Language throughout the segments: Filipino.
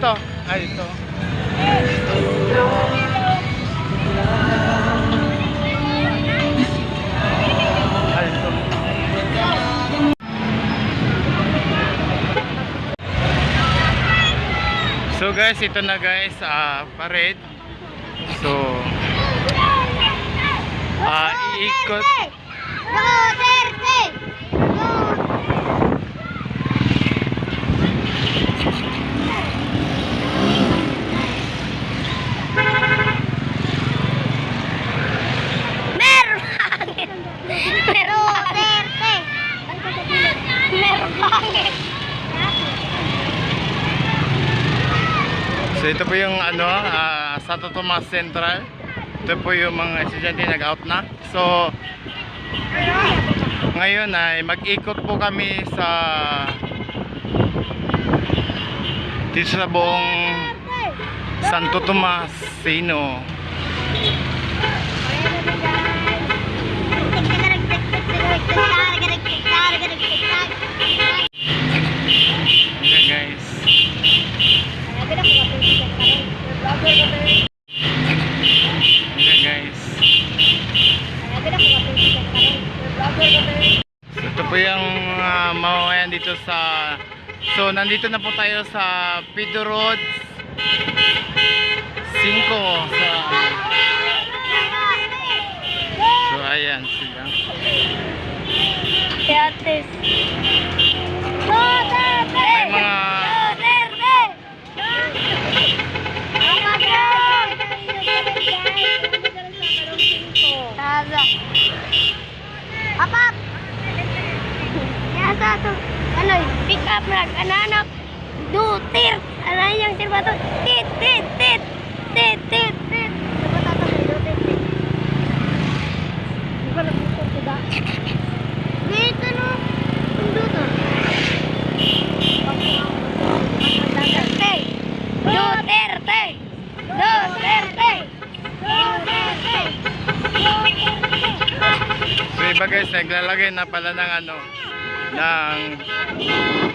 Ito. Ay, ito. Ay, ito. So guys, ito na guys, parade. So, iikot. So ito po yung Santo Tomas Central. Ito po yung mga estudyante nag-out na. So ngayon ay mag-ikot po kami dito sa buong Santo Tomas Sino. Okay guys. Okay guys. So, ito po yung mamamayan dito sa... So nandito na po tayo sa Pedro Road 5 So ayan sila. May mga Apap! Yasa to. Ano, pick up na anak. Dutir. Ano yung sirba to? Tit. Sirba to dutir. Di ba nabuto ko ba? Wait, ano? Duto. So iba guys, naglalagay na pala ng ng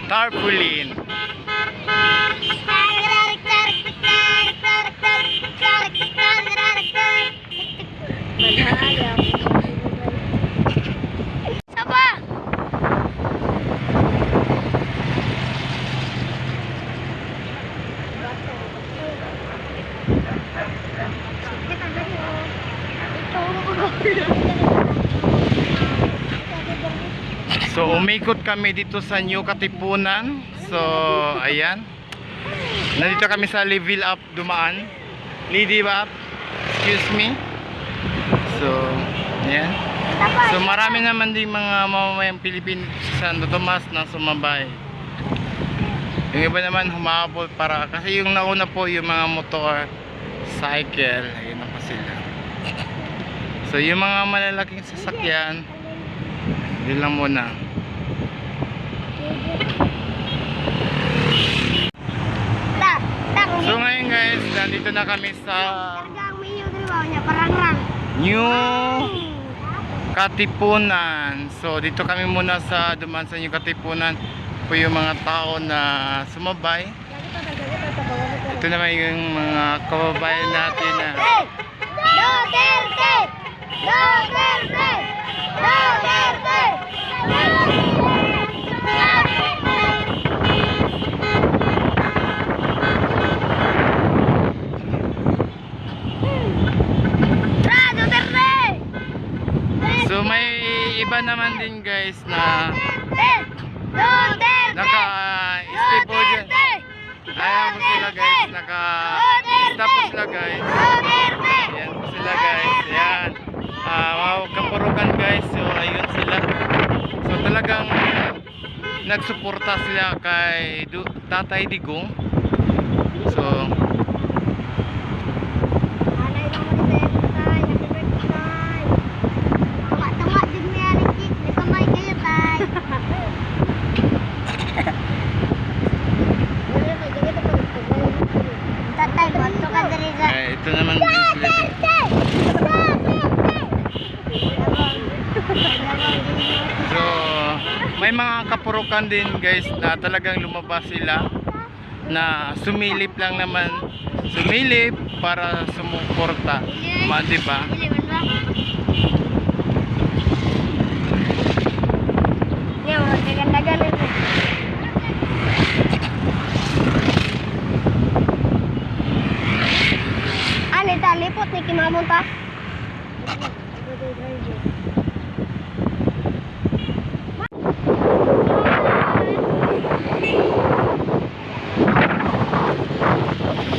tarpaulin. Sapa! So umikot kami dito sa New Katipunan. So ayan. Nandito kami sa level up dumaan. Level up. Excuse me. So ayan. So marami naman din mga mamamayang Pilipino sa Santo Tomas na sumabay. Yung iba naman humahabol para kasi yung nauna po yung mga motor, cycle, ayun na po sila. So yung mga malalaking sasakyan, yun lang muna. So ngayon guys, nandito na kami sa New Katipunan. So dito kami muna sa dumaan sa New Katipunan po yung mga tao na sumabay. Ito naman yung mga kababayan natin na So may iba naman din guys na naka-stay po dyan. Ayan po sila guys, naka-stop po sila guys. Ayan po sila guys, ayan. Mga kapurukan guys, so ayun sila. So talagang nagsuporta sila kay Tatay Digong. So ito naman din sila. So may mga kapurukan din guys na talagang lumabas sila na sumilip lang naman, sumilip para sumuporta, di ba? Dili man ba? Yan, magaganda-ganda ito. Ano ito, lipot ni Kimamon ta?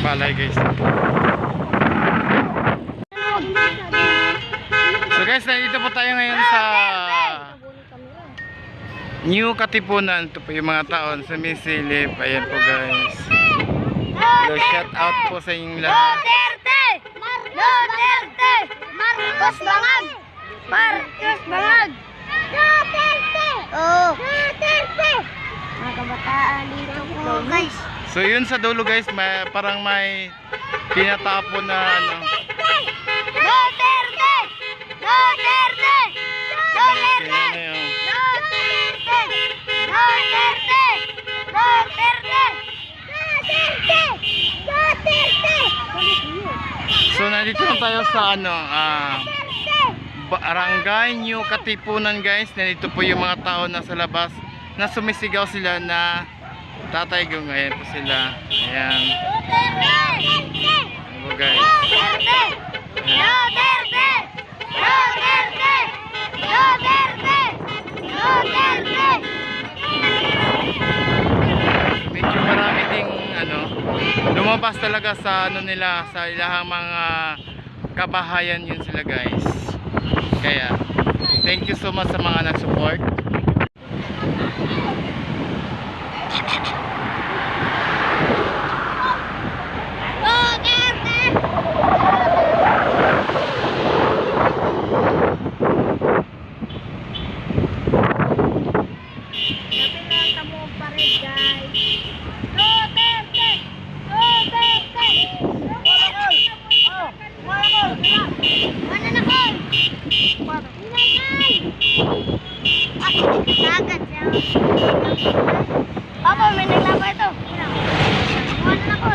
Palay guys. So guys, nandito po tayo ngayon sa New Katipunan. Ito po yung mga taon sumisilip. Ayan po guys. So shout out po sa inyong lahat. Duterte! Duterte! Marcos Bangag! Marcos Bangag! Duterte! Oh! Duterte! Mga kabataan dito po guys. So yun sa dulo guys, parang may tinatapon na ano. Duterte! Duterte! Duterte! Kaya na yun. Duterte! Duterte! Duterte! Duterte! Duterte! So nandito na tayo sa ano, Barangay New Katipunan guys. Nandito po yung mga tao na sa labas na sumisigaw sila na Tatay Gung. Ayan po sila. Ayan. Ano guys. Duterte! Duterte! Duterte! Duterte! Duterte! Medyo marami ding ano, lumabas talaga sa ano nila, sa ilahang mga kabahayan yun sila guys. Kaya thank you so much sa mga nag-support. Papa, may naglaba ito. Mana na ko.